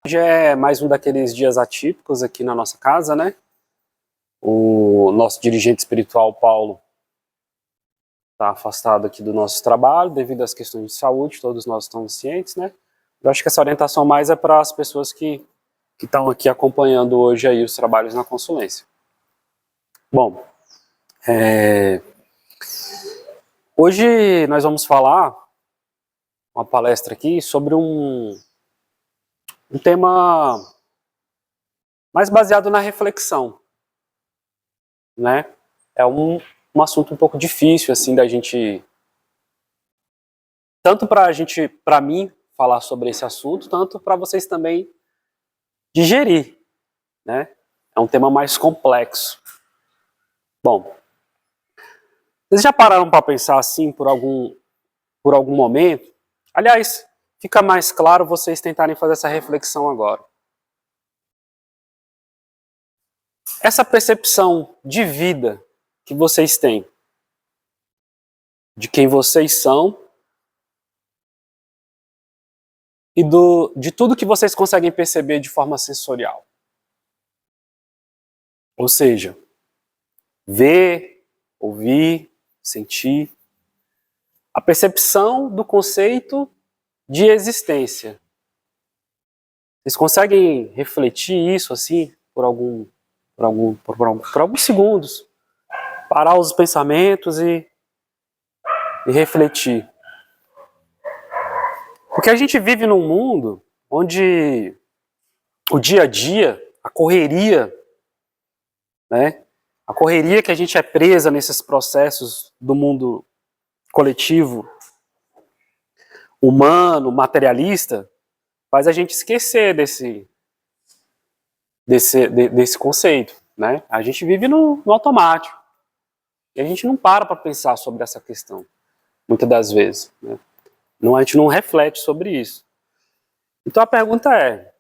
Hoje é mais um daqueles dias atípicos aqui na nossa casa, né? O nosso dirigente espiritual, Paulo, está afastado aqui do nosso trabalho devido às questões de saúde, todos nós estamos cientes, né? Eu acho que essa orientação mais é para as pessoas que estão aqui acompanhando hoje aí os trabalhos na consulência. Bom, hoje nós vamos falar uma palestra aqui sobre um tema mais baseado na reflexão, né? É um assunto um pouco difícil, assim, da gente... Tanto para mim, falar sobre esse assunto, tanto para vocês também digerir, né? É um tema mais complexo. Bom, vocês já pararam para pensar assim por algum momento? Aliás, fica mais claro vocês tentarem fazer essa reflexão agora. Essa percepção de vida que vocês têm, de quem vocês são e de tudo que vocês conseguem perceber de forma sensorial. Ou seja, ver, ouvir, sentir. A percepção do conceito de existência. Vocês conseguem refletir isso assim por alguns segundos? Parar os pensamentos e refletir. Porque a gente vive num mundo onde o dia a dia, a correria, né? A correria que a gente é presa nesses processos do mundo coletivo, humano, materialista, faz a gente esquecer desse conceito, né? A gente vive no automático. E a gente não para pensar sobre essa questão, muitas das vezes, né? A gente não reflete sobre isso. Então a pergunta é,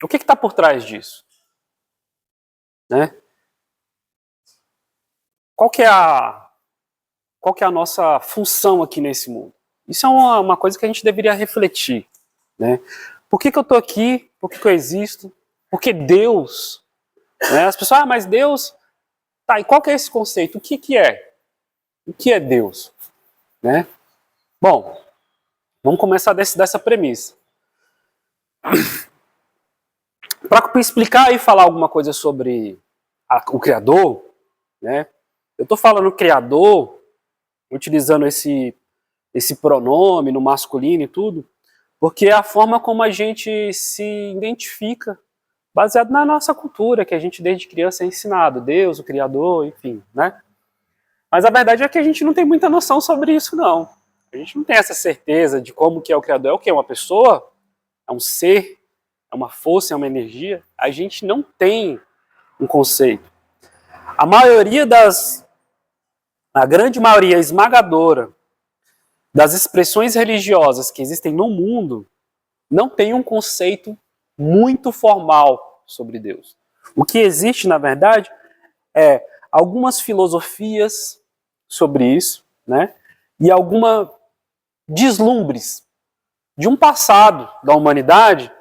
o que está por trás disso? Né? Qual que é a nossa função aqui nesse mundo? Isso é uma coisa que a gente deveria refletir, né? Por que eu estou aqui? Por que eu existo? Por que Deus? Né? As pessoas, mas Deus... Tá, e qual que é esse conceito? O que é? O que é Deus? Né? Bom, vamos começar dessa premissa. Para explicar e falar alguma coisa sobre o Criador, né? Eu estou falando Criador, utilizando esse pronome no masculino e tudo, porque é a forma como a gente se identifica, baseado na nossa cultura, que a gente desde criança é ensinado, Deus, o Criador, enfim, né? Mas a verdade é que a gente não tem muita noção sobre isso, não. A gente não tem essa certeza de como que é o Criador. É o que? É uma pessoa? É um ser? É uma força? É uma energia? A gente não tem um conceito. A grande maioria esmagadora das expressões religiosas que existem no mundo não tem um conceito muito formal sobre Deus. O que existe, na verdade, é algumas filosofias sobre isso, né? E algumas deslumbres de um passado da humanidade,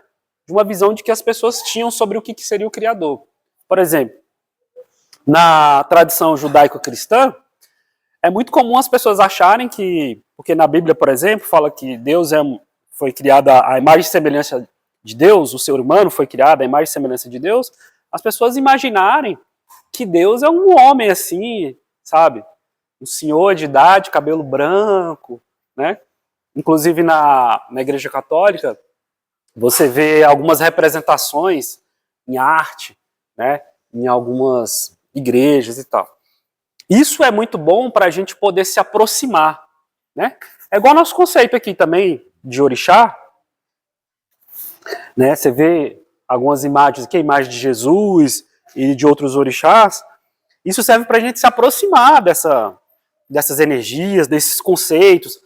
de uma visão de que as pessoas tinham sobre o que seria o Criador. Por exemplo, na tradição judaico-cristã, é muito comum as pessoas acharem que, porque na Bíblia, por exemplo, fala que Deus foi criado à imagem e semelhança de Deus, o ser humano foi criado à imagem e semelhança de Deus, as pessoas imaginarem que Deus é um homem assim, sabe? Um senhor de idade, cabelo branco, né? Inclusive na Igreja Católica, você vê algumas representações em arte, né? Em algumas igrejas e tal. Isso é muito bom para a gente poder se aproximar, né? É igual nosso conceito aqui também de orixá, né? Você vê algumas imagens aqui, a imagem de Jesus e de outros orixás. Isso serve para a gente se aproximar dessas energias, desses conceitos,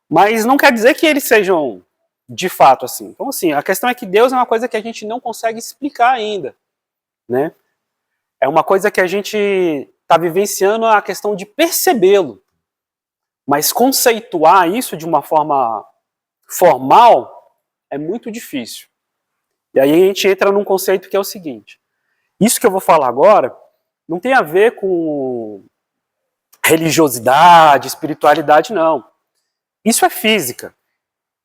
mas não quer dizer que eles sejam de fato assim. Então, assim, a questão é que Deus é uma coisa que a gente não consegue explicar ainda, né? É uma coisa que a gente está vivenciando a questão de percebê-lo, mas conceituar isso de uma forma formal é muito difícil. E aí a gente entra num conceito que é o seguinte: isso que eu vou falar agora não tem a ver com religiosidade, espiritualidade, não. Isso é física,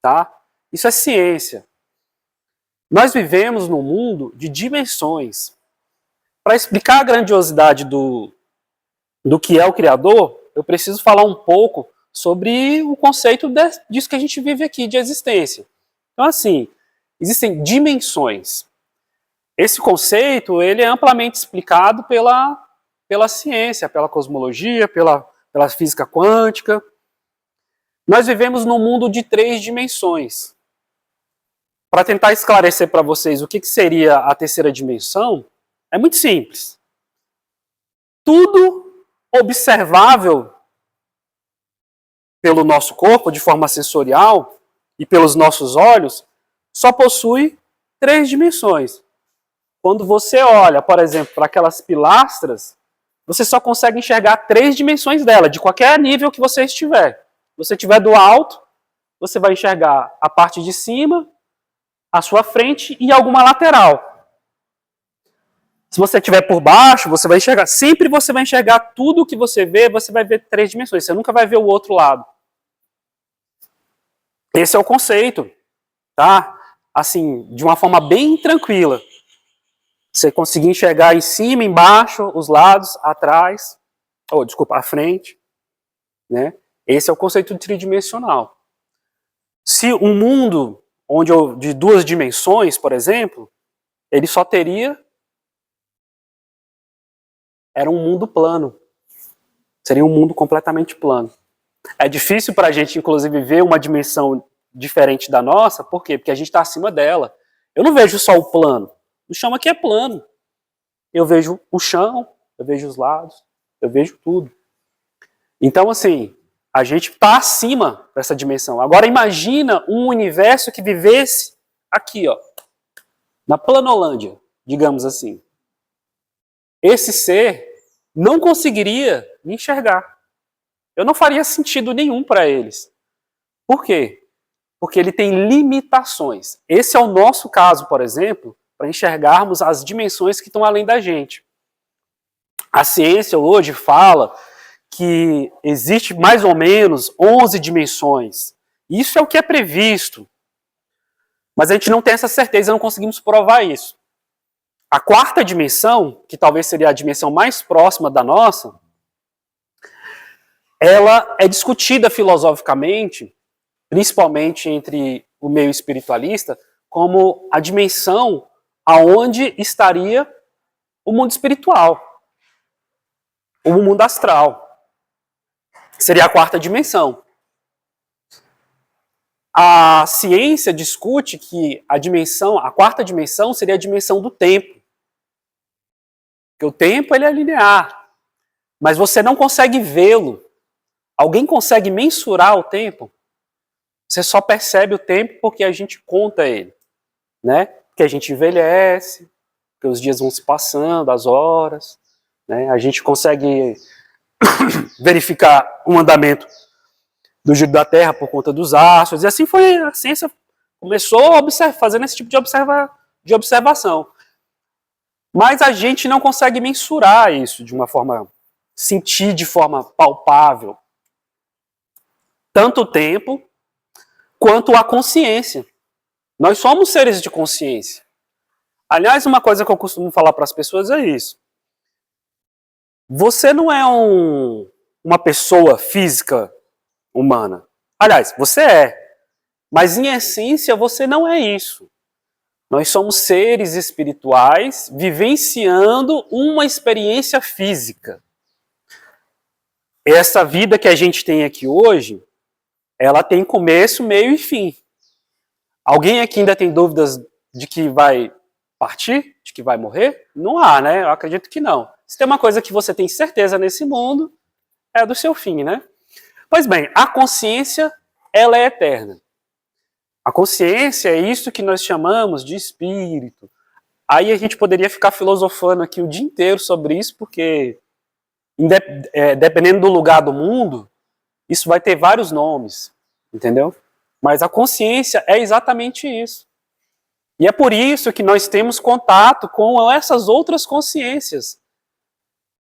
tá? Isso é ciência. Nós vivemos num mundo de dimensões. Para explicar a grandiosidade do que é o Criador, eu preciso falar um pouco sobre o conceito disso que a gente vive aqui, de existência. Então, assim, existem dimensões. Esse conceito ele é amplamente explicado pela ciência, pela cosmologia, pela física quântica. Nós vivemos num mundo de 3 dimensões. Para tentar esclarecer para vocês o que seria a terceira dimensão, é muito simples. Tudo observável pelo nosso corpo, de forma sensorial, e pelos nossos olhos, só possui 3 dimensões. Quando você olha, por exemplo, para aquelas pilastras, você só consegue enxergar 3 dimensões dela, de qualquer nível que você estiver. Se você estiver do alto, você vai enxergar a parte de cima, a sua frente e alguma lateral. Se você estiver por baixo, você vai enxergar. Sempre você vai enxergar tudo o que você vai ver 3 dimensões. Você nunca vai ver o outro lado. Esse é o conceito, tá? Assim, de uma forma bem tranquila. Você conseguir enxergar em cima, embaixo, os lados, atrás, a frente, né? Esse é o conceito tridimensional. Se um mundo de 2 dimensões, por exemplo, ele só teria era um mundo plano. Seria um mundo completamente plano. É difícil para a gente, inclusive, ver uma dimensão diferente da nossa. Por quê? Porque a gente está acima dela. Eu não vejo só o plano. O chão aqui é plano. Eu vejo o chão, eu vejo os lados, eu vejo tudo. Então, assim, a gente está acima dessa dimensão. Agora, imagina um universo que vivesse aqui, ó, na Planolândia, digamos assim. Esse ser não conseguiria me enxergar. Eu não faria sentido nenhum para eles. Por quê? Porque ele tem limitações. Esse é o nosso caso, por exemplo, para enxergarmos as dimensões que estão além da gente. A ciência hoje fala que existe mais ou menos 11 dimensões. Isso é o que é previsto. Mas a gente não tem essa certeza, não conseguimos provar isso. A 4ª dimensão, que talvez seria a dimensão mais próxima da nossa, ela é discutida filosoficamente, principalmente entre o meio espiritualista, como a dimensão aonde estaria o mundo espiritual, o mundo astral. Seria a 4ª dimensão. A ciência discute que a 4ª dimensão seria a dimensão do tempo. Porque o tempo ele é linear, mas você não consegue vê-lo. Alguém consegue mensurar o tempo? Você só percebe o tempo porque a gente conta ele, né? Porque a gente envelhece, porque os dias vão se passando, as horas, né? A gente consegue verificar o andamento do giro da Terra por conta dos astros, e assim foi, a ciência começou fazendo esse tipo de observação. Mas a gente não consegue mensurar isso de uma forma, sentir de forma palpável, tanto o tempo quanto a consciência. Nós somos seres de consciência. Aliás, uma coisa que eu costumo falar para as pessoas é isso. Você não é uma pessoa física humana. Aliás, você é. Mas em essência você não é isso. Nós somos seres espirituais vivenciando uma experiência física. Essa vida que a gente tem aqui hoje, ela tem começo, meio e fim. Alguém aqui ainda tem dúvidas de que vai partir? De que vai morrer? Não há, né? Eu acredito que não. Se tem uma coisa que você tem certeza nesse mundo, é do seu fim, né? Pois bem, a consciência, ela é eterna. A consciência é isso que nós chamamos de espírito. Aí a gente poderia ficar filosofando aqui o dia inteiro sobre isso, porque dependendo do lugar do mundo, isso vai ter vários nomes, entendeu? Mas a consciência é exatamente isso. E é por isso que nós temos contato com essas outras consciências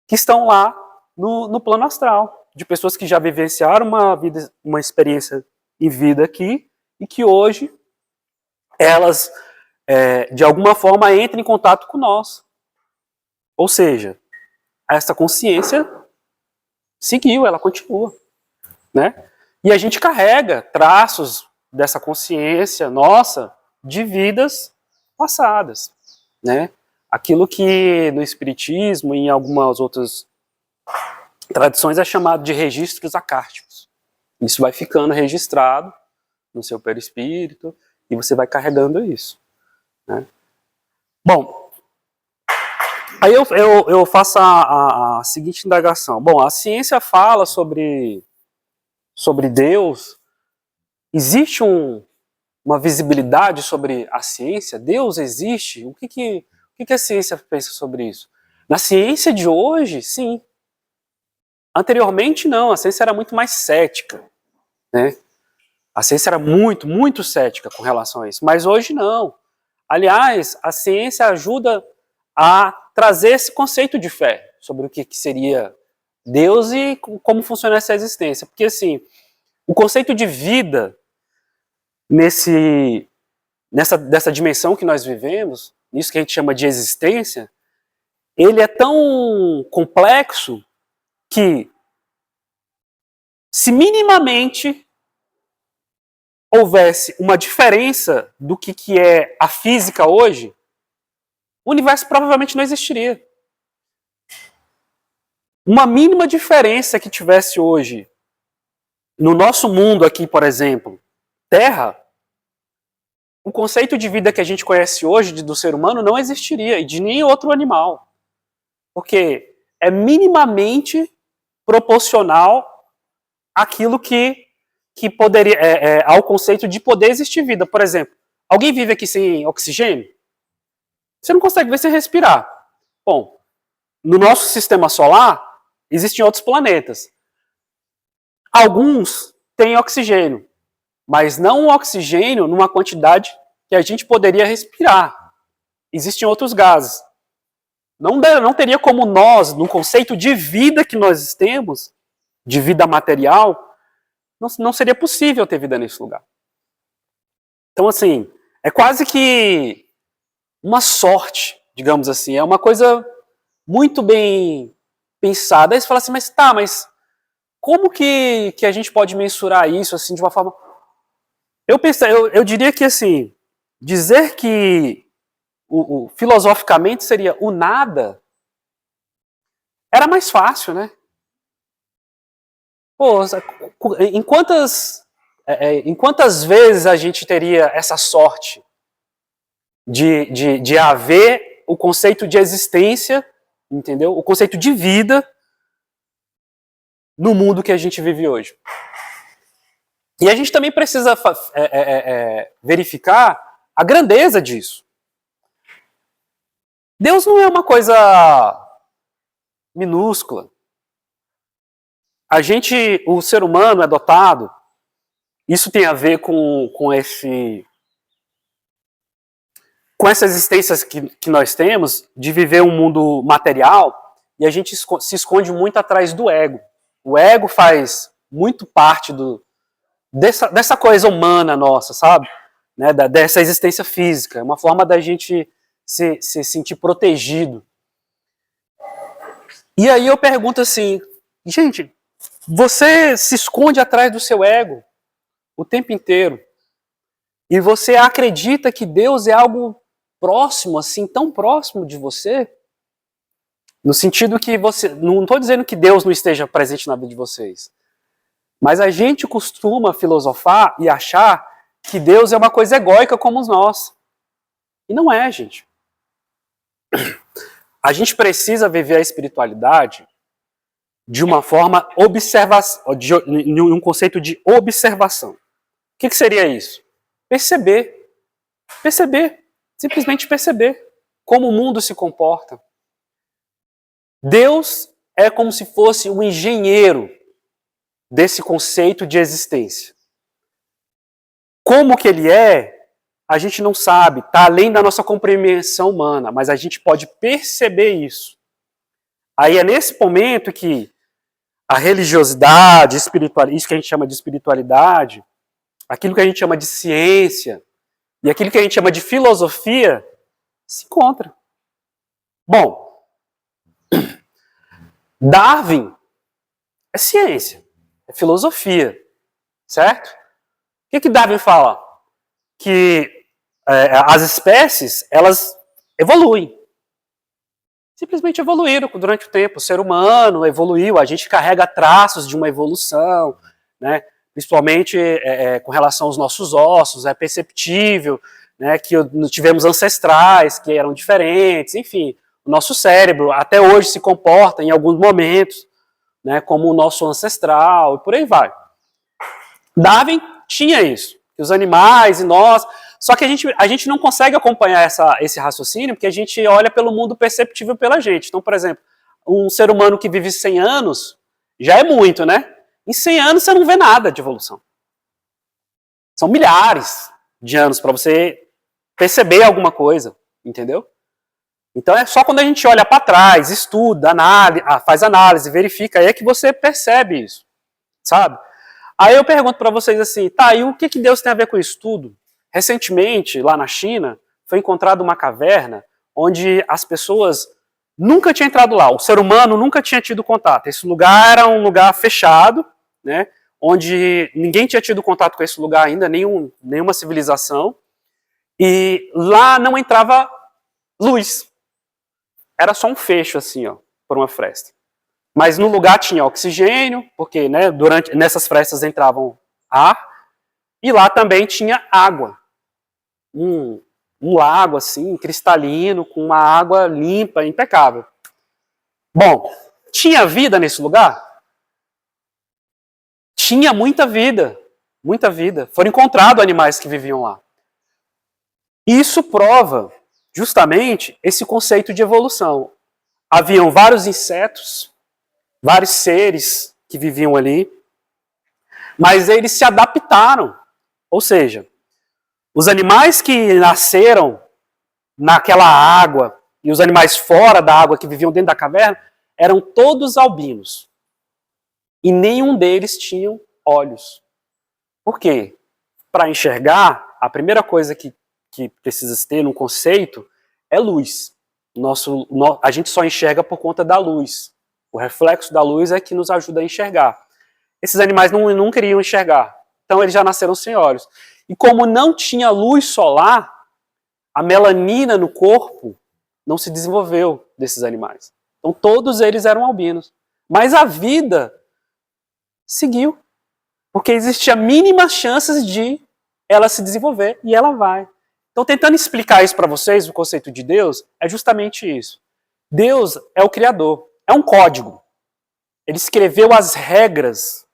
que estão lá no plano astral, de pessoas que já vivenciaram uma experiência em vida aqui e que hoje elas, de alguma forma, entram em contato com nós. Ou seja, essa consciência seguiu, ela continua, né? E a gente carrega traços dessa consciência nossa de vidas passadas, né? Aquilo que no Espiritismo e em algumas outras tradições é chamado de registros acásticos. Isso vai ficando registrado no seu perispírito e você vai carregando isso, né? Bom, aí eu faço a seguinte indagação. Bom, a ciência fala sobre Deus. Existe uma visibilidade sobre a ciência? Deus existe? O que a ciência pensa sobre isso? Na ciência de hoje, sim. Anteriormente, não. A ciência era muito mais cética, né? A ciência era muito, muito cética com relação a isso. Mas hoje, não. Aliás, a ciência ajuda a trazer esse conceito de fé sobre o que seria Deus e como funciona essa existência. Porque, assim, o conceito de vida dessa dimensão que nós vivemos, nisso que a gente chama de existência, ele é tão complexo que, se minimamente houvesse uma diferença do que é a física hoje, o universo provavelmente não existiria. Uma mínima diferença que tivesse hoje no nosso mundo aqui, por exemplo, Terra, o conceito de vida que a gente conhece hoje do ser humano não existiria, e de nenhum outro animal. Porque é minimamente proporcional àquilo que poderia, ao conceito de poder existir vida. Por exemplo, alguém vive aqui sem oxigênio? Você não consegue ver sem respirar. Bom, no nosso sistema solar, existem outros planetas. Alguns têm oxigênio, mas não o oxigênio numa quantidade que a gente poderia respirar. Existem outros gases. Não teria como nós, no conceito de vida que nós temos, de vida material, não seria possível ter vida nesse lugar. Então, assim, é quase que uma sorte, digamos assim. É uma coisa muito bem pensada. Aí você fala assim, mas como que a gente pode mensurar isso assim de uma forma... Eu diria que, assim, dizer que filosoficamente seria o nada era mais fácil, né? Pô, em quantas vezes a gente teria essa sorte de haver o conceito de existência, entendeu? O conceito de vida no mundo que a gente vive hoje. E a gente também precisa verificar a grandeza disso. Deus não é uma coisa minúscula. O ser humano é dotado, isso tem a ver com essa existência que nós temos, de viver um mundo material, e a gente se esconde muito atrás do ego. O ego faz muito parte dessa coisa humana nossa, sabe? Né? Dessa existência física. É uma forma da gente se sentir protegido. E aí eu pergunto assim, gente, você se esconde atrás do seu ego o tempo inteiro. E você acredita que Deus é algo próximo, assim, tão próximo de você? No sentido que você... Não estou dizendo que Deus não esteja presente na vida de vocês. Mas a gente costuma filosofar e achar que Deus é uma coisa egóica como nós. E não é, gente. A gente precisa viver a espiritualidade de uma forma de um conceito de observação. O que seria isso? Perceber. Perceber. Simplesmente perceber como o mundo se comporta. Deus é como se fosse um engenheiro desse conceito de existência. Como que ele é? a gente não sabe, está além da nossa compreensão humana, mas a gente pode perceber isso. Aí é nesse momento que a religiosidade, isso que a gente chama de espiritualidade, aquilo que a gente chama de ciência e aquilo que a gente chama de filosofia se encontram. Bom, Darwin é ciência, é filosofia, certo? O que Darwin fala? Que as espécies, elas evoluem. Simplesmente evoluíram durante o tempo. O ser humano evoluiu, a gente carrega traços de uma evolução, né? Principalmente com relação aos nossos ossos, é perceptível, né, que tivemos ancestrais que eram diferentes, enfim. O nosso cérebro até hoje se comporta em alguns momentos, né, como o nosso ancestral, e por aí vai. Darwin tinha isso, que os animais e nós... Só que a gente não consegue acompanhar esse raciocínio porque a gente olha pelo mundo perceptível pela gente. Então, por exemplo, um ser humano que vive 100 anos já é muito, né? Em 100 anos você não vê nada de evolução. São milhares de anos para você perceber alguma coisa, entendeu? Então é só quando a gente olha para trás, estuda, faz análise, verifica, aí é que você percebe isso, sabe? Aí eu pergunto para vocês assim, tá, e o que Deus tem a ver com isso tudo? Recentemente, lá na China, foi encontrada uma caverna onde as pessoas nunca tinham entrado lá, o ser humano nunca tinha tido contato. Esse lugar era um lugar fechado, né, onde ninguém tinha tido contato com esse lugar ainda, nenhuma civilização, e lá não entrava luz. Era só um fecho assim, ó, por uma fresta. Mas no lugar tinha oxigênio, porque né, nessas frestas entravam ar, e lá também tinha água. Um lago assim, cristalino, com uma água limpa, impecável. Bom, tinha vida nesse lugar? Tinha muita vida, muita vida. Foram encontrados animais que viviam lá. Isso prova justamente esse conceito de evolução. Haviam vários insetos, vários seres que viviam ali, mas eles se adaptaram. Ou seja, os animais que nasceram naquela água e os animais fora da água que viviam dentro da caverna eram todos albinos. E nenhum deles tinha olhos. Por quê? Para enxergar, a primeira coisa que precisa ter num conceito é luz. A gente só enxerga por conta da luz. O reflexo da luz é que nos ajuda a enxergar. Esses animais não queriam enxergar, então eles já nasceram sem olhos. E como não tinha luz solar, a melanina no corpo não se desenvolveu desses animais. Então todos eles eram albinos. Mas a vida seguiu, porque existia mínimas chances de ela se desenvolver, e ela vai. Então, tentando explicar isso para vocês, o conceito de Deus, é justamente isso. Deus é o Criador, é um código. Ele escreveu as regras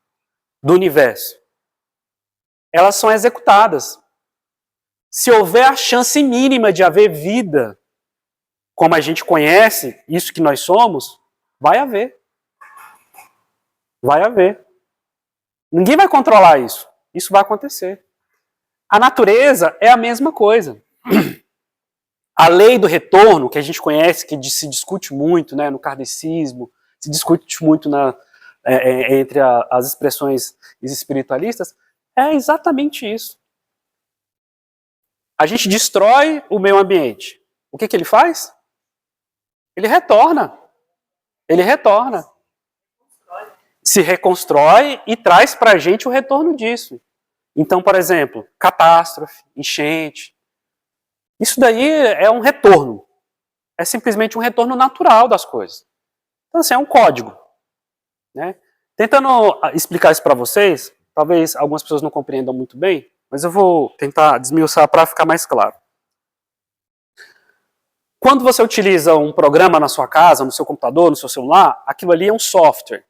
do universo. Elas são executadas. Se houver a chance mínima de haver vida, como a gente conhece, isso que nós somos, vai haver. Vai haver. Ninguém vai controlar isso. Isso vai acontecer. A natureza é a mesma coisa. A lei do retorno, que a gente conhece, que se discute muito, né, no kardecismo, se discute muito entre as expressões espiritualistas, é exatamente isso. A gente destrói o meio ambiente. O que ele faz? Ele retorna. Ele retorna. Se reconstrói e traz para a gente o retorno disso. Então, por exemplo, catástrofe, enchente. Isso daí é um retorno. É simplesmente um retorno natural das coisas. Então, assim, é um código. Né? Tentando explicar isso para vocês, talvez algumas pessoas não compreendam muito bem, mas eu vou tentar desmiuçar para ficar mais claro. Quando você utiliza um programa na sua casa, no seu computador, no seu celular, aquilo ali é um software.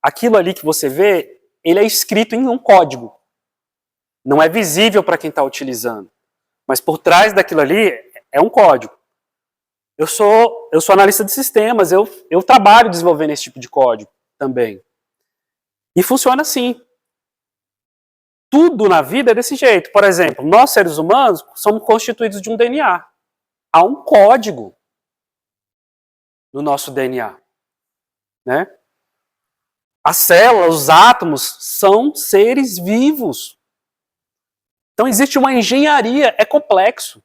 Aquilo ali que você vê, ele é escrito em um código. Não é visível para quem está utilizando. Mas por trás daquilo ali é um código. Eu sou analista de sistemas, eu trabalho desenvolvendo esse tipo de código também. E funciona assim. tudo na vida é desse jeito. Por exemplo, nós seres humanos somos constituídos de um DNA. Há um código no nosso DNA, né? As células, os átomos, são seres vivos. Então existe uma engenharia, é complexo.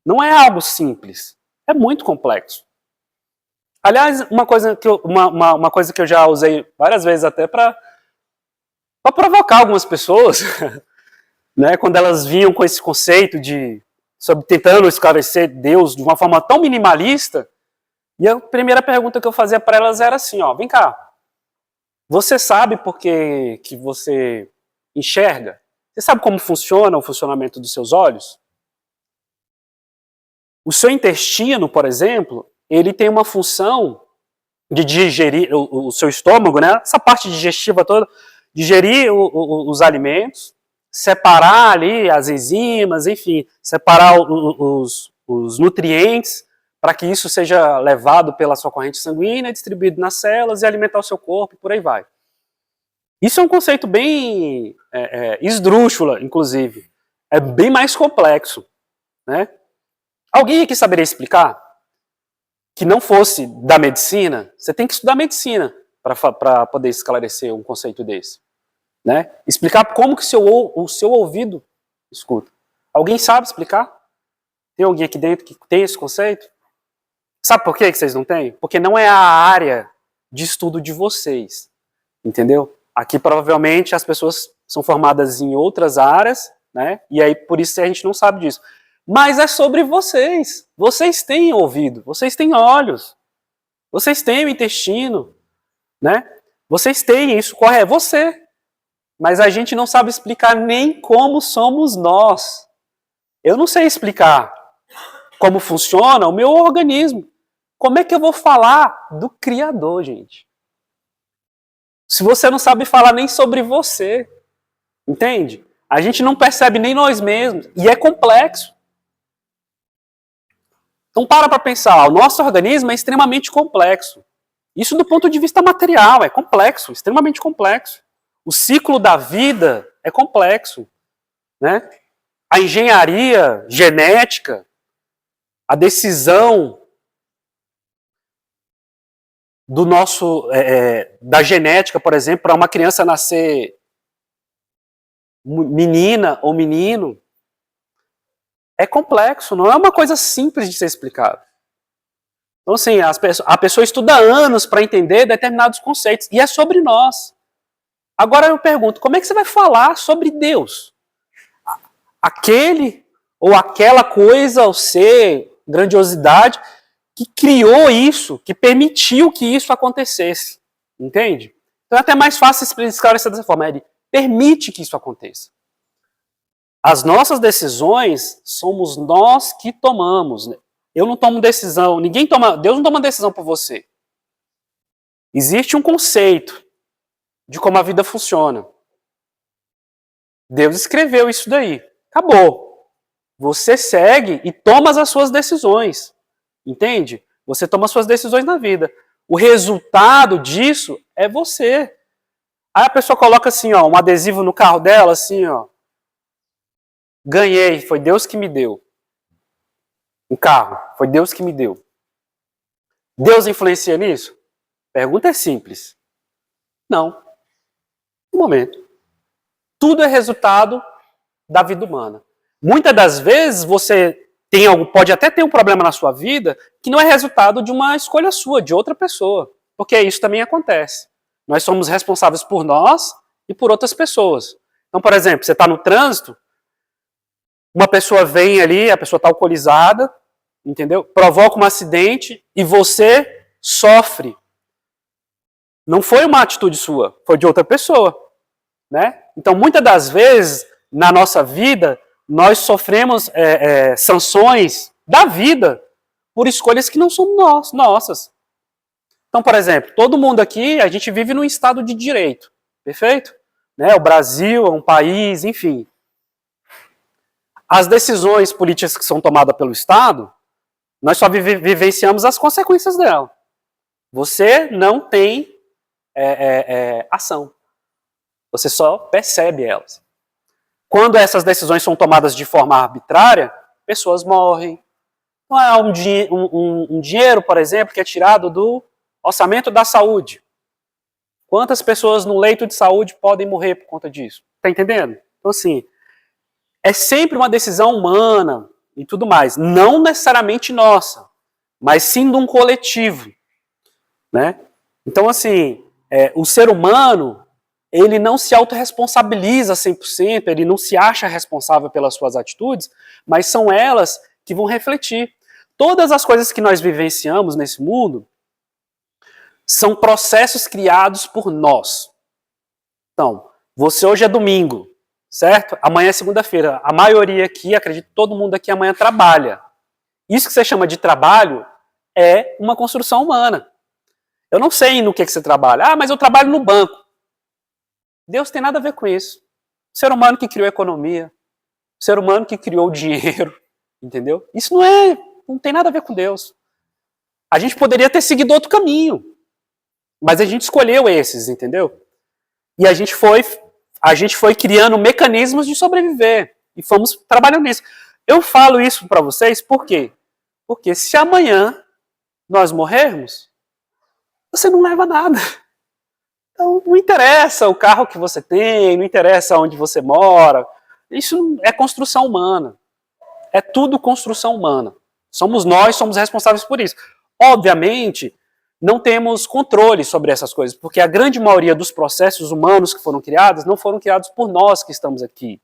Não é algo simples, é muito complexo. Aliás, uma coisa que eu já usei várias vezes até para provocar algumas pessoas, né, quando elas vinham com esse conceito tentando esclarecer Deus de uma forma tão minimalista, e a primeira pergunta que eu fazia para elas era assim, ó, vem cá, você sabe por que você enxerga? Você sabe como funciona o funcionamento dos seus olhos? O seu intestino, por exemplo, ele tem uma função de digerir o seu estômago, né? Essa parte digestiva toda, digerir os alimentos, separar ali as enzimas, enfim, separar os nutrientes para que isso seja levado pela sua corrente sanguínea, distribuído nas células e alimentar o seu corpo e por aí vai. Isso é um conceito bem esdrúxula, inclusive. É bem mais complexo, né? Alguém aqui saberia explicar? Que não fosse da medicina, você tem que estudar medicina para poder esclarecer um conceito desse. Né? Explicar como que o seu ouvido escuta. Alguém sabe explicar? Tem alguém aqui dentro que tem esse conceito? Sabe por que vocês não têm? Porque não é a área de estudo de vocês. Entendeu? Aqui provavelmente as pessoas são formadas em outras áreas, né? E aí por isso a gente não sabe disso. Mas é sobre vocês. Vocês têm ouvido, vocês têm olhos, vocês têm o intestino, né? Vocês têm isso, corre, é você. Mas a gente não sabe explicar nem como somos nós. Eu não sei explicar como funciona o meu organismo. Como é que eu vou falar do Criador, gente? Se você não sabe falar nem sobre você, entende? A gente não percebe nem nós mesmos, e é complexo. Então para pensar, o nosso organismo é extremamente complexo. Isso do ponto de vista material, é complexo, extremamente complexo. O ciclo da vida é complexo, né? A engenharia genética, a decisão do da genética, por exemplo, para uma criança nascer menina ou menino, é complexo, não é uma coisa simples de ser explicado. Então, assim, a pessoa estuda anos para entender determinados conceitos, e é sobre nós. Agora eu pergunto, como é que você vai falar sobre Deus? Aquele ou aquela coisa, ou ser, grandiosidade, que criou isso, que permitiu que isso acontecesse. Entende? Então é até mais fácil esclarecer dessa forma. Ele permite que isso aconteça. As nossas decisões somos nós que tomamos. Eu não tomo decisão, Deus não toma decisão por você. Existe um conceito de como a vida funciona. Deus escreveu isso daí. Acabou. Você segue e toma as suas decisões. Entende? Você toma as suas decisões na vida. O resultado disso é você. Aí a pessoa coloca assim, ó, um adesivo no carro dela, assim, ó. Ganhei, foi Deus que me deu. Um carro, foi Deus que me deu. Deus influencia nisso? Pergunta é simples. Não. Um momento. Tudo é resultado da vida humana. Muitas das vezes você pode até ter um problema na sua vida que não é resultado de uma escolha sua, de outra pessoa. Porque isso também acontece. Nós somos responsáveis por nós e por outras pessoas. Então, por exemplo, você está no trânsito, uma pessoa vem ali, a pessoa está alcoolizada, entendeu? Provoca um acidente e você sofre. Não foi uma atitude sua, foi de outra pessoa. Né? Então, muitas das vezes, na nossa vida, nós sofremos sanções da vida por escolhas que não são nossas. Então, por exemplo, todo mundo aqui, a gente vive num estado de direito, perfeito? Né? O Brasil é um país, enfim. As decisões políticas que são tomadas pelo Estado, nós só vivenciamos as consequências dela. Você não tem ação. Você só percebe elas. quando essas decisões são tomadas de forma arbitrária, pessoas morrem. Não é um dinheiro, por exemplo, que é tirado do orçamento da saúde. Quantas pessoas no leito de saúde podem morrer por conta disso? Tá entendendo? Então, assim, é sempre uma decisão humana e tudo mais. Não necessariamente nossa, mas sim de um coletivo. Né? Então, assim, o ser humano, ele não se autorresponsabiliza 100%, ele não se acha responsável pelas suas atitudes, mas são elas que vão refletir. Todas as coisas que nós vivenciamos nesse mundo são processos criados por nós. Então, você hoje é domingo, certo? Amanhã é segunda-feira. A maioria aqui, acredito que todo mundo aqui amanhã trabalha. Isso que você chama de trabalho é uma construção humana. Eu não sei no que você trabalha. Ah, mas eu trabalho no banco. Deus tem nada a ver com isso. O ser humano que criou a economia, o ser humano que criou o dinheiro, entendeu? Isso não tem nada a ver com Deus. A gente poderia ter seguido outro caminho, mas a gente escolheu esses, entendeu? E a gente foi criando mecanismos de sobreviver e fomos trabalhando nisso. Eu falo isso para vocês por quê? Porque se amanhã nós morrermos, você não leva nada. Então não interessa o carro que você tem, não interessa onde você mora. Isso é construção humana. É tudo construção humana. Somos responsáveis por isso. Obviamente, não temos controle sobre essas coisas, porque a grande maioria dos processos humanos que foram criados não foram criados por nós que estamos aqui.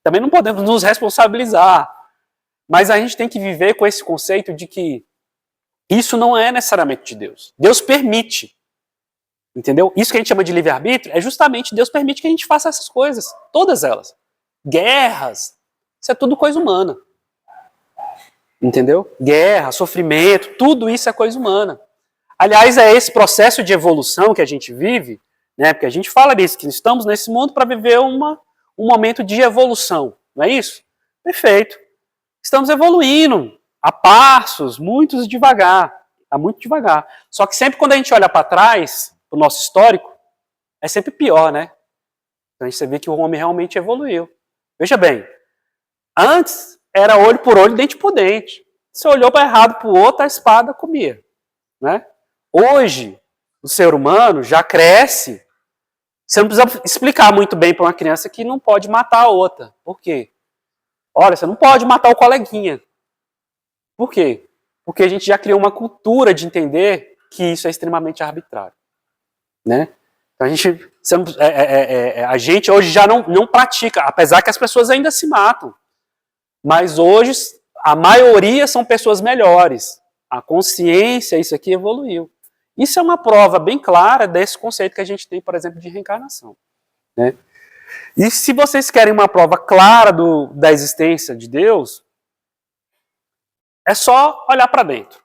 Também não podemos nos responsabilizar. Mas a gente tem que viver com esse conceito de que isso não é necessariamente de Deus. Deus permite. Entendeu? Isso que a gente chama de livre-arbítrio é justamente Deus permite que a gente faça essas coisas. Todas elas. Guerras. Isso é tudo coisa humana. Entendeu? Guerra, sofrimento, tudo isso é coisa humana. Aliás, é esse processo de evolução que a gente vive, né? Porque a gente fala disso, que estamos nesse mundo para viver um momento de evolução. Não é isso? Perfeito. Estamos evoluindo a passos, muito devagar. Só que sempre quando a gente olha para trás, o nosso histórico, é sempre pior, né? Então você vê que o homem realmente evoluiu. Veja bem, antes era olho por olho, dente por dente. Você olhou para errado para o outro, a espada comia. Né? Hoje, o ser humano já cresce. Você não precisa explicar muito bem para uma criança que não pode matar a outra. Por quê? Olha, você não pode matar o coleguinha. Por quê? Porque a gente já criou uma cultura de entender que isso é extremamente arbitrário. Né? Então a gente hoje já não pratica, apesar que as pessoas ainda se matam. Mas hoje a maioria são pessoas melhores. A consciência, isso aqui evoluiu. Isso é uma prova bem clara desse conceito que a gente tem, por exemplo, de reencarnação. Né? E se vocês querem uma prova clara da existência de Deus, é só olhar para dentro.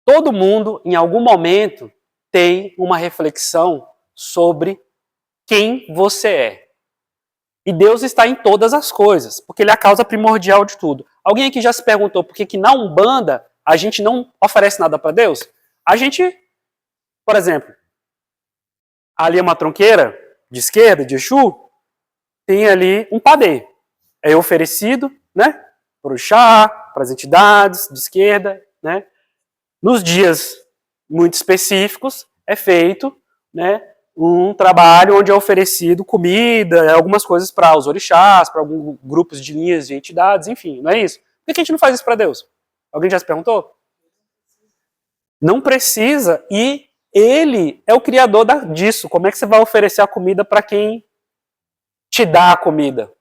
Todo mundo, em algum momento, tem uma reflexão sobre quem você é. E Deus está em todas as coisas, porque Ele é a causa primordial de tudo. Alguém aqui já se perguntou por que na Umbanda a gente não oferece nada para Deus? A gente, por exemplo, ali é uma tronqueira de esquerda, de Exu, tem ali um padê. É oferecido, né, para o chá, para as entidades de esquerda, né? Nos dias muito específicos é feito, né, um trabalho onde é oferecido comida, algumas coisas para os orixás, para alguns grupos de linhas de entidades, enfim, não é isso? Por que a gente não faz isso para Deus? Alguém já se perguntou? Não precisa, e Ele é o criador disso. Como é que você vai oferecer a comida para quem te dá a comida?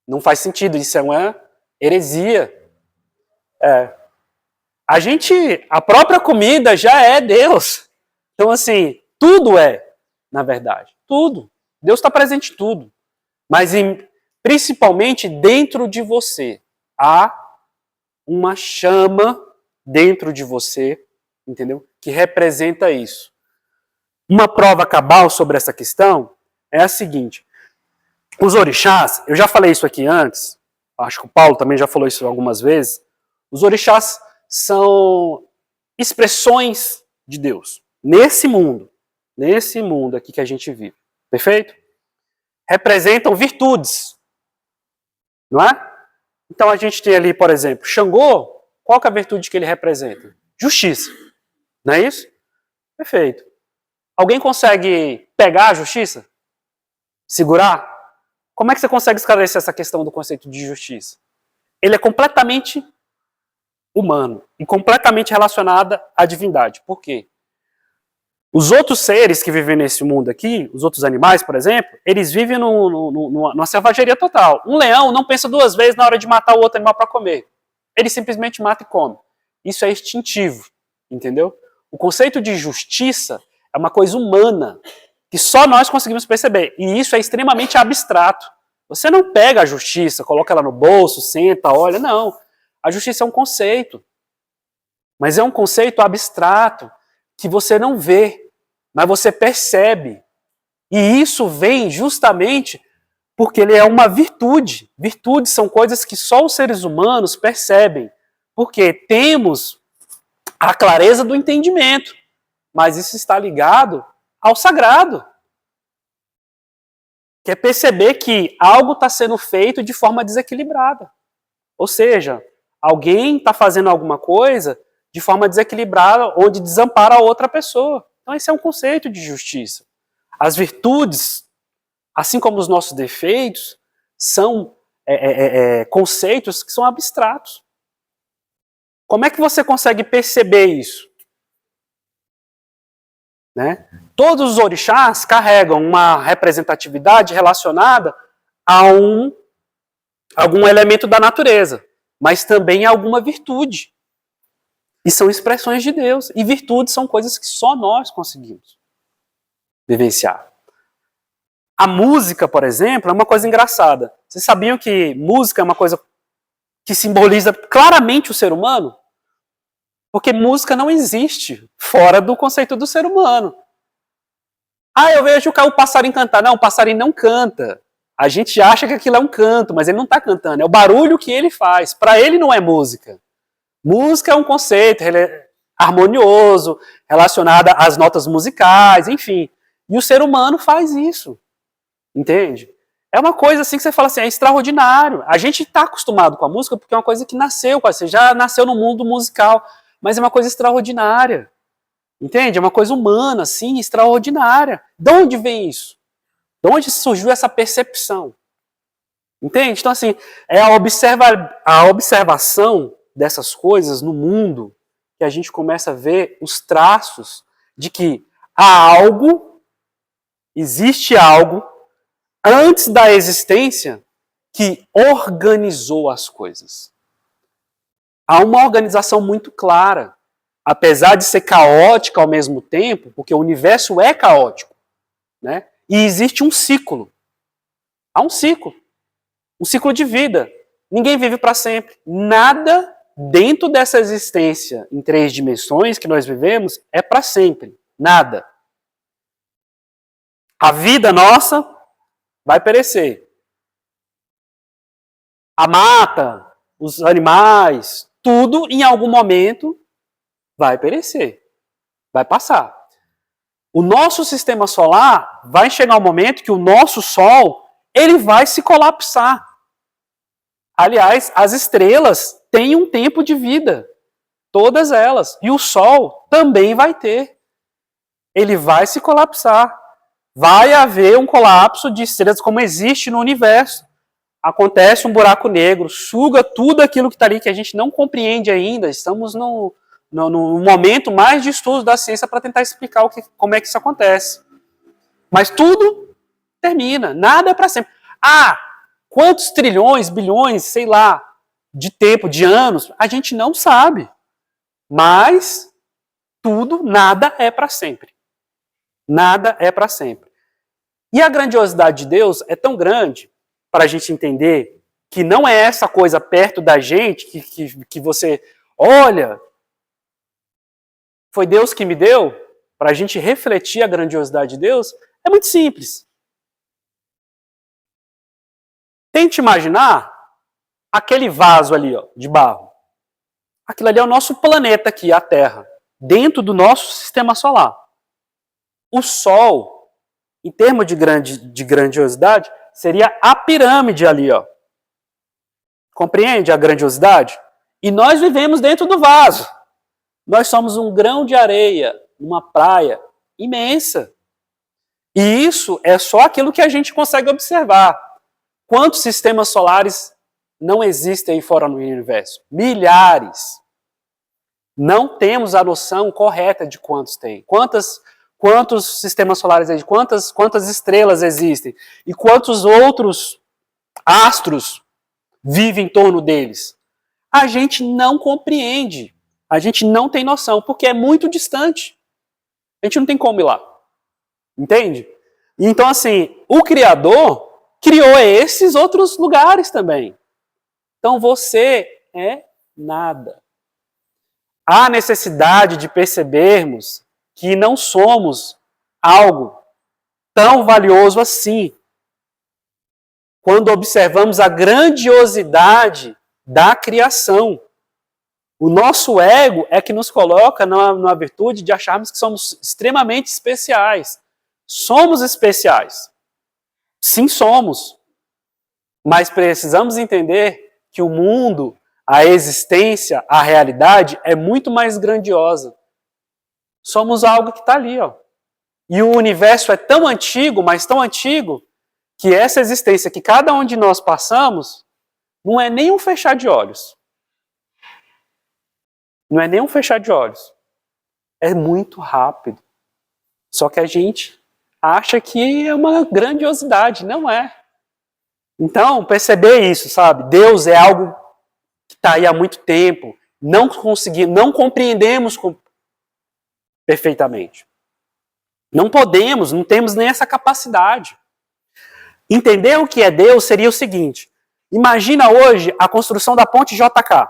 Não faz sentido, isso é uma heresia. A própria comida já é Deus. Então, assim, tudo é, na verdade. Tudo. Deus está presente em tudo. Mas, principalmente, dentro de você. Há uma chama dentro de você, entendeu? Que representa isso. Uma prova cabal sobre essa questão é a seguinte. Os orixás, eu já falei isso aqui antes, acho que o Paulo também já falou isso algumas vezes. Os orixás são expressões de Deus. Nesse mundo aqui que a gente vive. Perfeito? representam virtudes, não é? Então a gente tem ali, por exemplo, Xangô, qual que é a virtude que ele representa? Justiça, não é isso? Perfeito. Alguém consegue pegar a justiça? Segurar? Como é que você consegue esclarecer essa questão do conceito de justiça? Ele é completamente humano e completamente relacionado à divindade. Por quê? Os outros seres que vivem nesse mundo aqui, os outros animais, por exemplo, eles vivem numa selvageria total. Um leão não pensa duas vezes na hora de matar o outro animal para comer. Ele simplesmente mata e come. Isso é instintivo, entendeu? O conceito de justiça é uma coisa humana, que só nós conseguimos perceber. E isso é extremamente abstrato. Você não pega a justiça, coloca ela no bolso, senta, olha, não. A justiça é um conceito. Mas é um conceito abstrato, que você não vê, mas você percebe. E isso vem justamente porque ele é uma virtude. Virtudes são coisas que só os seres humanos percebem. Porque temos a clareza do entendimento, mas isso está ligado ao sagrado. Que é perceber que algo está sendo feito de forma desequilibrada. Ou seja, alguém está fazendo alguma coisa de forma desequilibrada, onde desampara a outra pessoa. Então esse é um conceito de justiça. As virtudes, assim como os nossos defeitos, são conceitos que são abstratos. Como é que você consegue perceber isso? Né? Todos os orixás carregam uma representatividade relacionada a algum elemento da natureza, mas também a alguma virtude. E são expressões de Deus. E virtudes são coisas que só nós conseguimos vivenciar. A música, por exemplo, é uma coisa engraçada. Vocês sabiam que música é uma coisa que simboliza claramente o ser humano? Porque música não existe fora do conceito do ser humano. Ah, eu vejo o passarinho cantar. Não, o passarinho não canta. A gente acha que aquilo é um canto, mas ele não está cantando. É o barulho que ele faz. Para ele não é música. Música é um conceito harmonioso, relacionado às notas musicais, enfim. E o ser humano faz isso. Entende? É uma coisa assim que você fala assim, é extraordinário. A gente está acostumado com a música porque é uma coisa que nasceu, você já nasceu no mundo musical, mas é uma coisa extraordinária. Entende? É uma coisa humana, assim, extraordinária. De onde vem isso? De onde surgiu essa percepção? Entende? Então, assim, é a observação dessas coisas no mundo que a gente começa a ver os traços de que há algo, existe algo, antes da existência, que organizou as coisas. Há uma organização muito clara, apesar de ser caótica ao mesmo tempo, porque o universo é caótico, né? E existe um ciclo. Há um ciclo de vida. Ninguém vive para sempre. Nada dentro dessa existência em 3 dimensões que nós vivemos é para sempre. Nada. A vida nossa vai perecer. A mata, os animais, tudo em algum momento vai perecer. Vai passar. O nosso sistema solar vai chegar um momento que o nosso Sol ele vai se colapsar. Aliás, as estrelas têm um tempo de vida. Todas elas. E o Sol também vai ter. Ele vai se colapsar. Vai haver um colapso de estrelas como existe no universo. Acontece um buraco negro, suga tudo aquilo que está ali que a gente não compreende ainda. Estamos no momento mais de estudo da ciência para tentar explicar como é que isso acontece. Mas tudo termina. Nada é para sempre. Quantos trilhões, bilhões, sei lá, de tempo, de anos, a gente não sabe. Mas tudo, nada é para sempre. Nada é para sempre. E a grandiosidade de Deus é tão grande para a gente entender que não é essa coisa perto da gente que você, olha, foi Deus que me deu, para a gente refletir a grandiosidade de Deus, é muito simples. Tente imaginar aquele vaso ali, ó, de barro. Aquilo ali é o nosso planeta aqui, a Terra, dentro do nosso sistema solar. O Sol, em termos de grandiosidade, seria a pirâmide ali, ó. Compreende a grandiosidade? E nós vivemos dentro do vaso. Nós somos um grão de areia numa praia imensa. E isso é só aquilo que a gente consegue observar. Quantos sistemas solares não existem aí fora no universo? Milhares. Não temos a noção correta de quantos tem. Quantos sistemas solares existem? Quantas estrelas existem? E quantos outros astros vivem em torno deles? A gente não compreende. A gente não tem noção, porque é muito distante. A gente não tem como ir lá. Entende? Então, assim, o Criador criou esses outros lugares também. Então, você é nada. Há necessidade de percebermos que não somos algo tão valioso assim. Quando observamos a grandiosidade da criação. O nosso ego é que nos coloca na virtude de acharmos que somos extremamente especiais. Somos especiais. Sim, somos. Mas precisamos entender que o mundo, a existência, a realidade é muito mais grandiosa. Somos algo que está ali, ó. E o universo é tão antigo, mas tão antigo, que essa existência que cada um de nós passamos não é nem um fechar de olhos. Não é nem um fechar de olhos. É muito rápido. Só que a gente acha que é uma grandiosidade. Não é. Então, perceber isso, sabe? Deus é algo que está aí há muito tempo. Não compreendemos perfeitamente. Não podemos, não temos nem essa capacidade. Entender o que é Deus seria o seguinte. Imagina hoje a construção da ponte JK.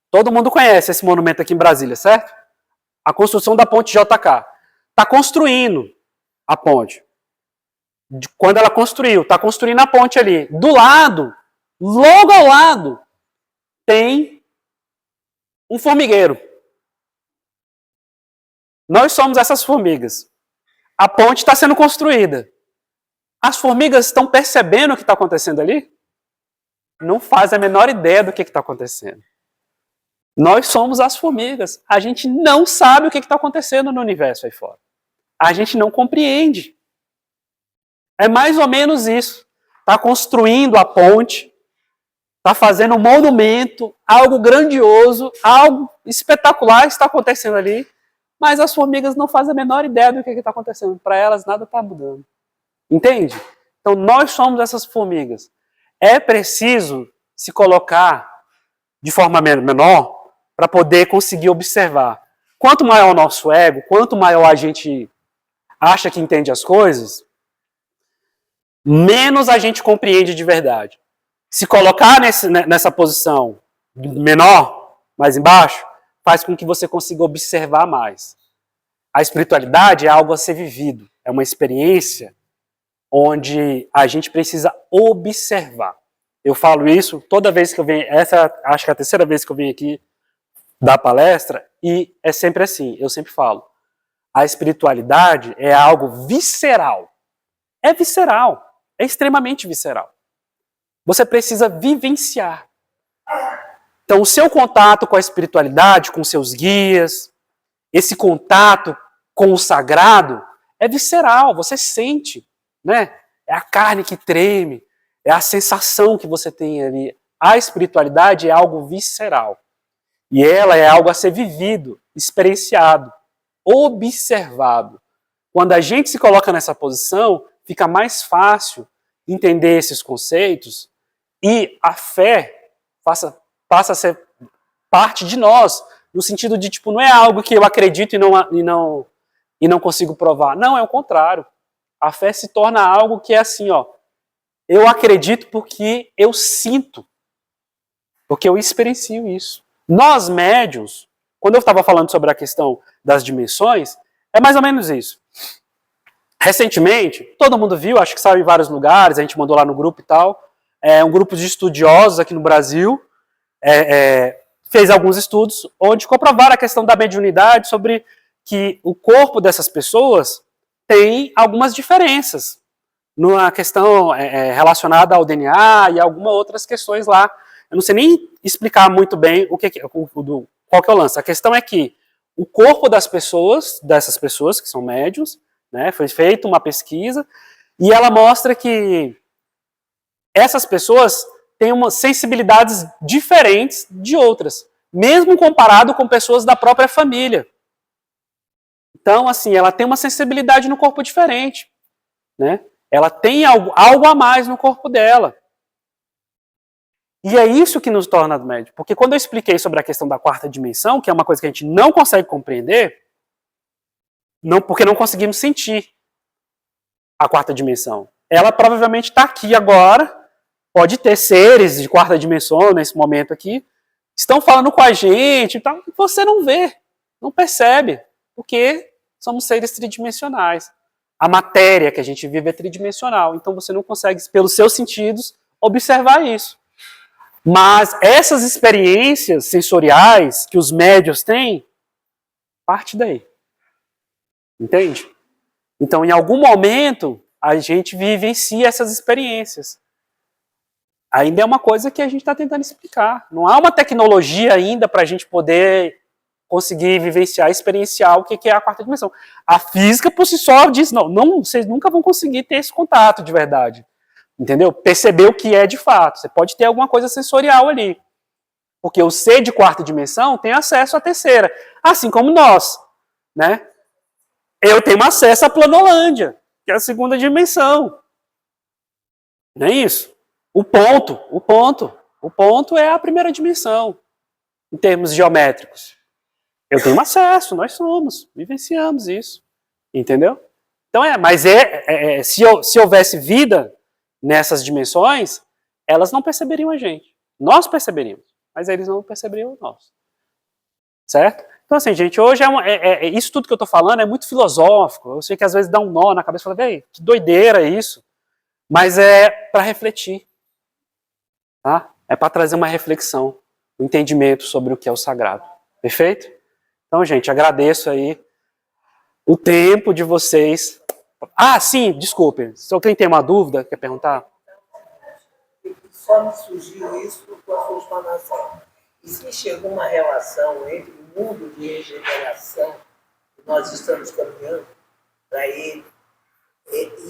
Todo mundo conhece esse monumento aqui em Brasília, certo? A construção da ponte JK. Está construindo a ponte. Quando ela construiu, está construindo a ponte ali. Do lado, logo ao lado, tem um formigueiro. Nós somos essas formigas. A ponte está sendo construída. As formigas estão percebendo o que está acontecendo ali? Não fazem a menor ideia do que está acontecendo. Nós somos as formigas. A gente não sabe o que está acontecendo no universo aí fora. A gente não compreende. É mais ou menos isso. Está construindo a ponte, está fazendo um monumento, algo grandioso, algo espetacular está acontecendo ali, mas as formigas não fazem a menor ideia do que está acontecendo. Para elas, nada está mudando. Entende? Então, nós somos essas formigas. É preciso se colocar de forma menor para poder conseguir observar. Quanto maior o nosso ego, quanto maior a gente acha que entende as coisas, menos a gente compreende de verdade. Se colocar nessa posição menor, mais embaixo, faz com que você consiga observar mais. A espiritualidade é algo a ser vivido, é uma experiência onde a gente precisa observar. Eu falo isso toda vez que eu venho, acho que é a terceira vez que eu venho aqui dar palestra, e é sempre assim, eu sempre falo, a espiritualidade é algo visceral. É visceral, é extremamente visceral. Você precisa vivenciar. Então, o seu contato com a espiritualidade, com seus guias, esse contato com o sagrado, é visceral, você sente, né? É a carne que treme, é a sensação que você tem ali. A espiritualidade é algo visceral. E ela é algo a ser vivido, experienciado, observado. Quando a gente se coloca nessa posição, fica mais fácil entender esses conceitos e a fé passa a ser parte de nós, no sentido de, tipo, não é algo que eu acredito e não consigo provar. Não, é o contrário. A fé se torna algo que é assim, ó, eu acredito porque eu sinto, porque eu experiencio isso. Nós, médiuns, quando eu estava falando sobre a questão das dimensões, é mais ou menos isso. Recentemente, todo mundo viu, acho que saiu em vários lugares, a gente mandou lá no grupo e tal, um grupo de estudiosos aqui no Brasil fez alguns estudos onde comprovaram a questão da mediunidade, sobre que o corpo dessas pessoas tem algumas diferenças. numa questão relacionada ao DNA e algumas outras questões lá. Eu não sei nem explicar muito bem qual que é o lance. A questão é que o corpo dessas pessoas que são médiums, né, foi feita uma pesquisa e ela mostra que essas pessoas têm sensibilidades diferentes de outras, mesmo comparado com pessoas da própria família. Então, assim, ela tem uma sensibilidade no corpo diferente, né? Ela tem algo a mais no corpo dela. E é isso que nos torna médium. Porque quando eu expliquei sobre a questão da quarta dimensão, que é uma coisa que a gente não consegue compreender, porque não conseguimos sentir a quarta dimensão. Ela provavelmente está aqui agora, pode ter seres de quarta dimensão nesse momento aqui, estão falando com a gente, então você não vê, não percebe, porque somos seres tridimensionais. A matéria que a gente vive é tridimensional, então você não consegue, pelos seus sentidos, observar isso. Mas essas experiências sensoriais que os médiuns têm, parte daí. Entende? Então, em algum momento, a gente vivencia essas experiências. Ainda é uma coisa que a gente está tentando explicar. Não há uma tecnologia ainda para a gente poder conseguir vivenciar, experienciar o que é a quarta dimensão. A física, por si só, diz, não, vocês nunca vão conseguir ter esse contato de verdade. Entendeu? Perceber o que é de fato. Você pode ter alguma coisa sensorial ali. Porque o ser de quarta dimensão tem acesso à terceira. Assim como nós. Né? Eu tenho acesso à Planolândia, que é a segunda dimensão. Não é isso? O ponto é a primeira dimensão, em termos geométricos. Eu tenho acesso, nós somos, vivenciamos isso. Entendeu? Então mas se houvesse vida nessas dimensões, elas não perceberiam a gente. Nós perceberíamos, mas eles não perceberiam nós. Certo? Então assim, gente, hoje isso tudo que eu estou falando é muito filosófico. Eu sei que às vezes dá um nó na cabeça e fala, véi, que doideira isso. Mas é para refletir. Tá? É para trazer uma reflexão, um entendimento sobre o que é o sagrado. Perfeito? Então, gente, agradeço aí o tempo de vocês. Ah, sim, desculpe. Se alguém tem uma dúvida, quer perguntar? Só me surgiu isso com a sua explanação. Existe alguma relação entre o mundo de regeneração que nós estamos caminhando para ele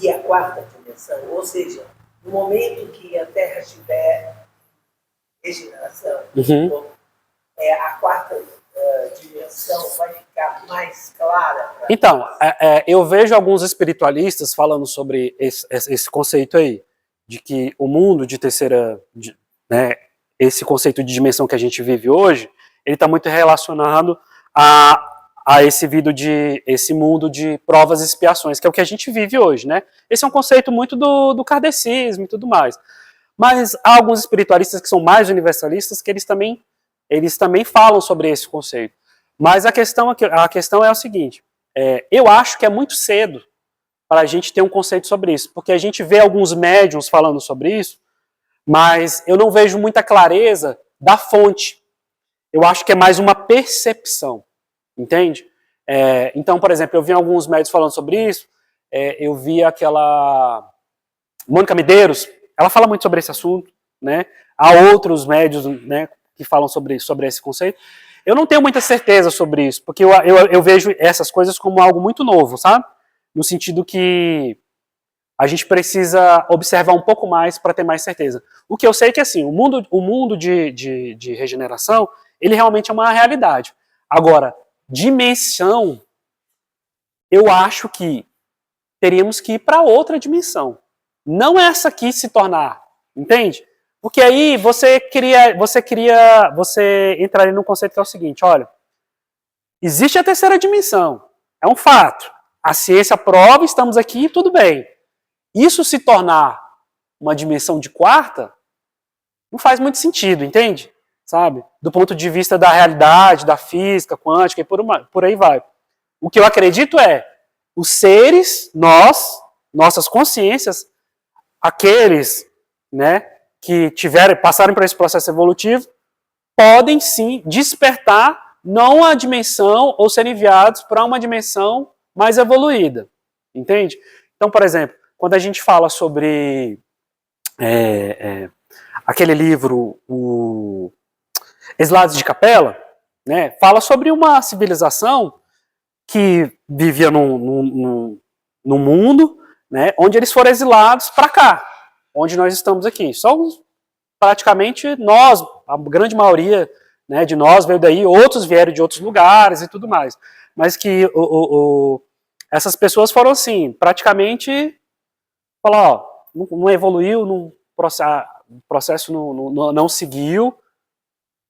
e a quarta dimensão? Ou seja, no momento que a Terra estiver regeneração, a quarta dimensão vai ficar mais clara? Então, eu vejo alguns espiritualistas falando sobre esse conceito aí, de que o mundo de terceira, né, esse conceito de dimensão que a gente vive hoje, ele está muito relacionado a esse mundo de provas e expiações, que é o que a gente vive hoje, né? Esse é um conceito muito do kardecismo e tudo mais. Mas há alguns espiritualistas que são mais universalistas que eles também falam sobre esse conceito. Mas a questão é o seguinte, eu acho que é muito cedo para a gente ter um conceito sobre isso, porque a gente vê alguns médiuns falando sobre isso, mas eu não vejo muita clareza da fonte. Eu acho que é mais uma percepção, entende? Então, por exemplo, eu vi alguns médiuns falando sobre isso, eu vi aquela Mônica Medeiros, ela fala muito sobre esse assunto, né? Há outros médiuns, né, que falam sobre esse conceito. Eu não tenho muita certeza sobre isso, porque eu vejo essas coisas como algo muito novo, sabe? No sentido que a gente precisa observar um pouco mais para ter mais certeza. O que eu sei é que assim, o mundo de regeneração, ele realmente é uma realidade. Agora, dimensão, eu acho que teríamos que ir para outra dimensão. Não essa aqui se tornar, entende? Porque aí você entraria num conceito que é o seguinte, olha, existe a terceira dimensão, é um fato. A ciência prova, estamos aqui, tudo bem. Isso se tornar uma dimensão de quarta, não faz muito sentido, entende? Sabe? Do ponto de vista da realidade, da física, quântica e por aí vai. O que eu acredito é, os seres, nossas consciências, aqueles, né, que passaram por esse processo evolutivo, podem sim despertar não a dimensão ou ser enviados para uma dimensão mais evoluída, entende? Então, por exemplo, quando a gente fala sobre aquele livro, o Exilados de Capela, né, fala sobre uma civilização que vivia num mundo, né, onde eles foram exilados para cá, onde nós estamos aqui. Somos praticamente nós, a grande maioria, né, de nós veio daí, outros vieram de outros lugares e tudo mais. Mas que essas pessoas foram assim, praticamente, falar, ó, não evoluiu, o processo não seguiu,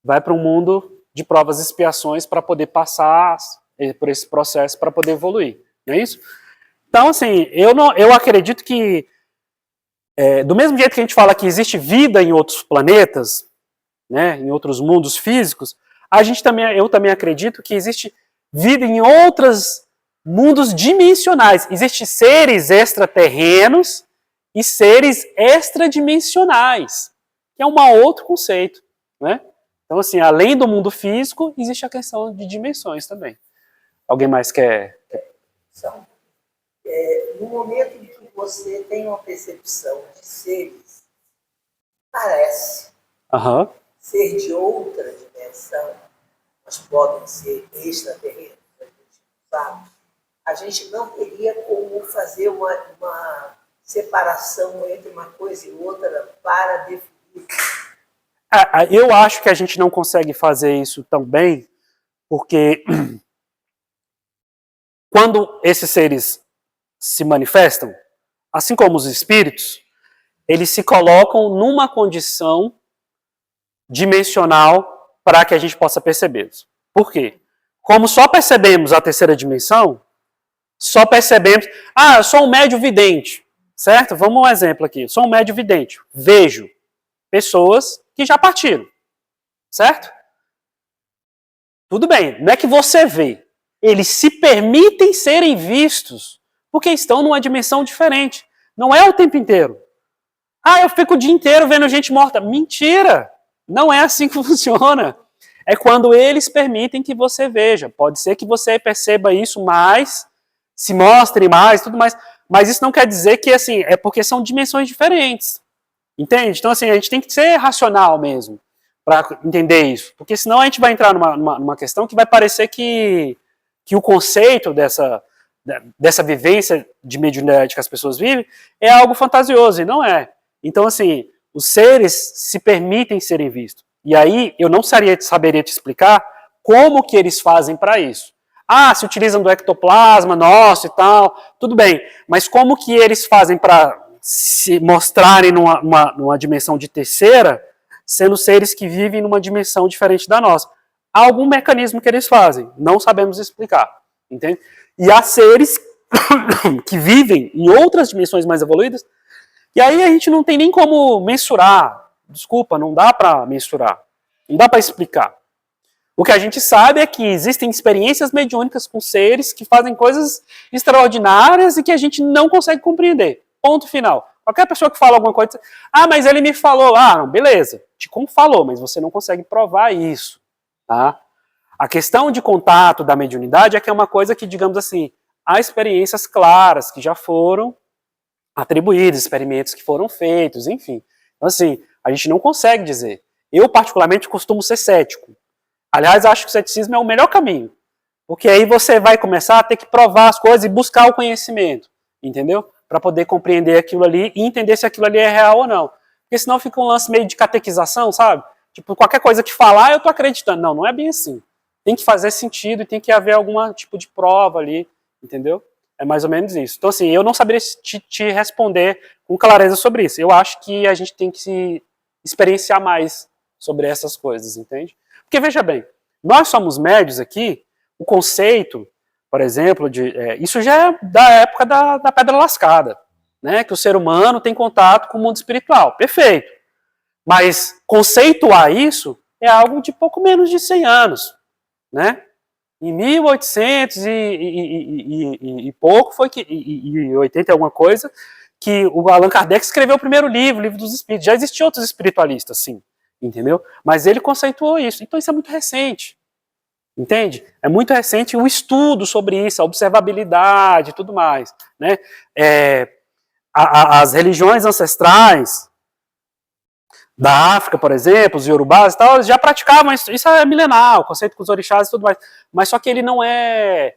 vai para um mundo de provas e expiações para poder passar por esse processo, para poder evoluir. Não é isso? Então, assim, eu acredito que, do mesmo jeito que a gente fala que existe vida em outros planetas, né, em outros mundos físicos, eu também acredito que existe vida em outros mundos dimensionais. Existem seres extraterrenos e seres extradimensionais, que é um outro conceito, né? Então, assim, além do mundo físico, existe a questão de dimensões também. Alguém mais quer? No momento em que você tem uma percepção de seres, parece ser de outra dimensão, mas podem ser extraterrenos, a gente não sabe. A gente não teria como fazer uma separação entre uma coisa e outra para definir. Eu acho que a gente não consegue fazer isso tão bem, porque quando esses seres se manifestam, assim como os espíritos, eles se colocam numa condição dimensional para que a gente possa percebê-los. Por quê? Como só percebemos a terceira dimensão, só percebemos... eu sou um médio vidente, certo? Vamos um exemplo aqui. Sou um médio vidente. Vejo pessoas que já partiram, certo? Tudo bem, não é que você vê. Eles se permitem serem vistos porque estão numa dimensão diferente. Não é o tempo inteiro. Eu fico o dia inteiro vendo gente morta. Mentira! Não é assim que funciona. É quando eles permitem que você veja. Pode ser que você perceba isso mais, se mostre mais, tudo mais. Mas isso não quer dizer que, assim, é porque são dimensões diferentes. Entende? Então, assim, a gente tem que ser racional mesmo para entender isso. Porque senão a gente vai entrar numa questão que vai parecer que o conceito dessa vivência de mediunidade que as pessoas vivem é algo fantasioso, e não é. Então, assim, os seres se permitem serem vistos. E aí, eu não saberia te explicar como que eles fazem para isso. Se utilizam do ectoplasma nosso e tal, tudo bem. Mas como que eles fazem para se mostrarem numa dimensão de terceira, sendo seres que vivem numa dimensão diferente da nossa? Há algum mecanismo que eles fazem, não sabemos explicar, entende? E há seres que vivem em outras dimensões mais evoluídas, e aí a gente não tem nem como mensurar. Desculpa, não dá para mensurar, não dá para explicar. O que a gente sabe é que existem experiências mediúnicas com seres que fazem coisas extraordinárias e que a gente não consegue compreender. Ponto final. Qualquer pessoa que fala alguma coisa, mas ele me falou, não, beleza, como falou, mas você não consegue provar isso. Tá? A questão de contato da mediunidade é que é uma coisa que, digamos assim, há experiências claras que já foram atribuídas, experimentos que foram feitos, enfim. Então, assim, a gente não consegue dizer. Eu, particularmente, costumo ser cético. Aliás, acho que o ceticismo é o melhor caminho. Porque aí você vai começar a ter que provar as coisas e buscar o conhecimento. Entendeu? Para poder compreender aquilo ali e entender se aquilo ali é real ou não. Porque senão fica um lance meio de catequização, sabe? Tipo, qualquer coisa que falar, eu tô acreditando. Não é bem assim. Tem que fazer sentido e tem que haver algum tipo de prova ali, entendeu? É mais ou menos isso. Então, assim, eu não saberia te responder com clareza sobre isso. Eu acho que a gente tem que se experienciar mais sobre essas coisas, entende? Porque, veja bem, nós somos médios aqui, o conceito, por exemplo, isso já é da época da Pedra Lascada, né? Que o ser humano tem contato com o mundo espiritual. Perfeito. Mas conceituar isso é algo de pouco menos de 100 anos, né? Em 1800 e pouco foi que, e 80 e alguma coisa, que o Allan Kardec escreveu o primeiro livro, o Livro dos Espíritos. Já existiam outros espiritualistas, sim, entendeu? Mas ele conceituou isso. Então isso é muito recente, entende? É muito recente o estudo sobre isso, a observabilidade e tudo mais, né? as religiões ancestrais da África, por exemplo, os Yorubás e tal, eles já praticavam isso. Isso é milenar, o conceito com os orixás e tudo mais. Mas só que ele não é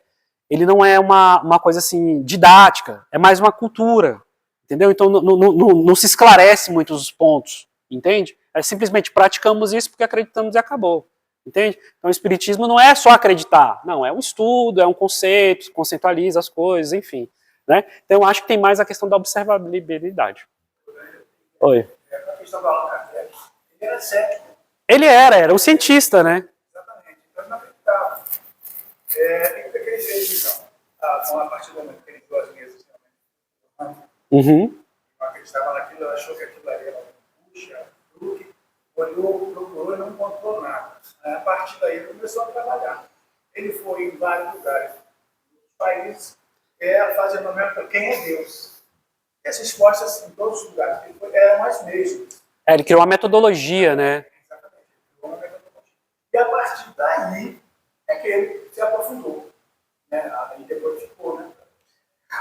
uma coisa assim didática, é mais uma cultura, entendeu? Então não se esclarece muito os pontos, entende? É simplesmente praticamos isso porque acreditamos e acabou, entende? Então o espiritismo não é só acreditar, não, é um estudo, é um conceito, conceitualiza as coisas, enfim, né? Então eu acho que tem mais a questão da observabilidade. Oi. A questão do Allan Kardec, ele era cético. Ele era um cientista, né? Exatamente. Então ele não acreditava. O que ele fez, então? Com a partir do momento que ele viu as mesas, Uhum. não acreditava naquilo, achou que aquilo ali era puxa, truque, olhou, procurou e não encontrou nada. A partir daí ele começou a trabalhar. Ele foi em vários lugares dos países, fazendo a mesma quem é Deus. Essas respostas em todos os lugares eram as mesmas. Ele criou uma metodologia, né? Exatamente. Uma metodologia. E a partir daí é que ele se aprofundou. Né? Aí depois ficou, né?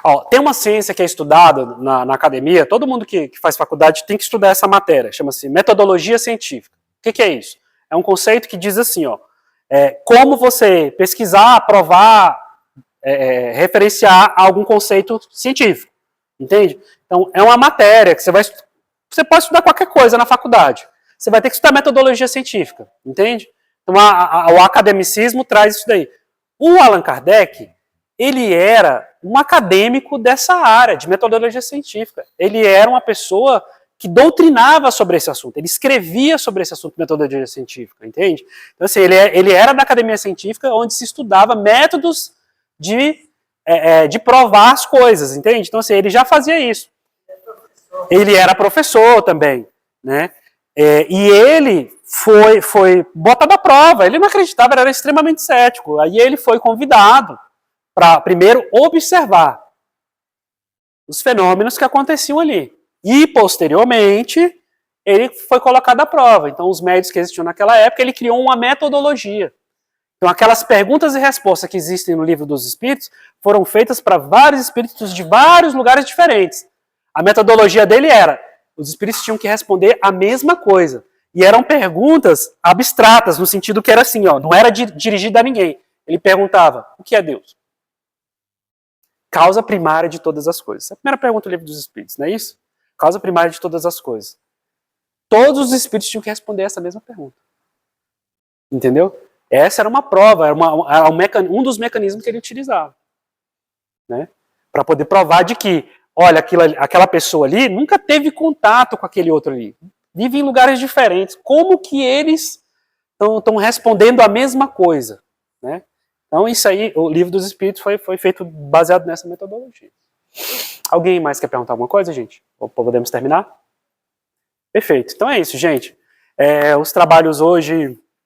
Ó, tem uma ciência que é estudada na academia, todo mundo que faz faculdade tem que estudar essa matéria, chama-se metodologia científica. O que é isso? É um conceito que diz assim, ó, como você pesquisar, provar, referenciar algum conceito científico, entende? Então, é uma matéria que você pode estudar qualquer coisa na faculdade, você vai ter que estudar metodologia científica, entende? Então, o academicismo traz isso daí. O Allan Kardec, ele era um acadêmico dessa área, de metodologia científica. Ele era uma pessoa que doutrinava sobre esse assunto, ele escrevia sobre esse assunto de metodologia científica, entende? Então, assim, ele era da academia científica, onde se estudava métodos de provar as coisas, entende? Então, assim, ele já fazia isso. Ele era professor também, né? E ele foi botado à prova, ele não acreditava, ele era extremamente cético. Aí ele foi convidado para primeiro observar os fenômenos que aconteciam ali. E, posteriormente, ele foi colocado à prova. Então, os médios que existiam naquela época, ele criou uma metodologia. Então, aquelas perguntas e respostas que existem no Livro dos Espíritos foram feitas para vários espíritos de vários lugares diferentes. A metodologia dele era, os espíritos tinham que responder a mesma coisa. E eram perguntas abstratas, no sentido que era assim, ó, não era dirigida a ninguém. Ele perguntava, o que é Deus? Causa primária de todas as coisas. Essa é a primeira pergunta do Livro dos Espíritos, não é isso? Causa primária de todas as coisas. Todos os espíritos tinham que responder essa mesma pergunta. Entendeu? Essa era uma prova, era um dos mecanismos que ele utilizava. Né? Para poder provar de que, olha, aquela pessoa ali nunca teve contato com aquele outro ali. Vive em lugares diferentes. Como que eles estão respondendo a mesma coisa? Né? Então, isso aí, o Livro dos Espíritos foi feito baseado nessa metodologia. Alguém mais quer perguntar alguma coisa, gente? Ou podemos terminar? Perfeito. Então é isso, gente. Os trabalhos hoje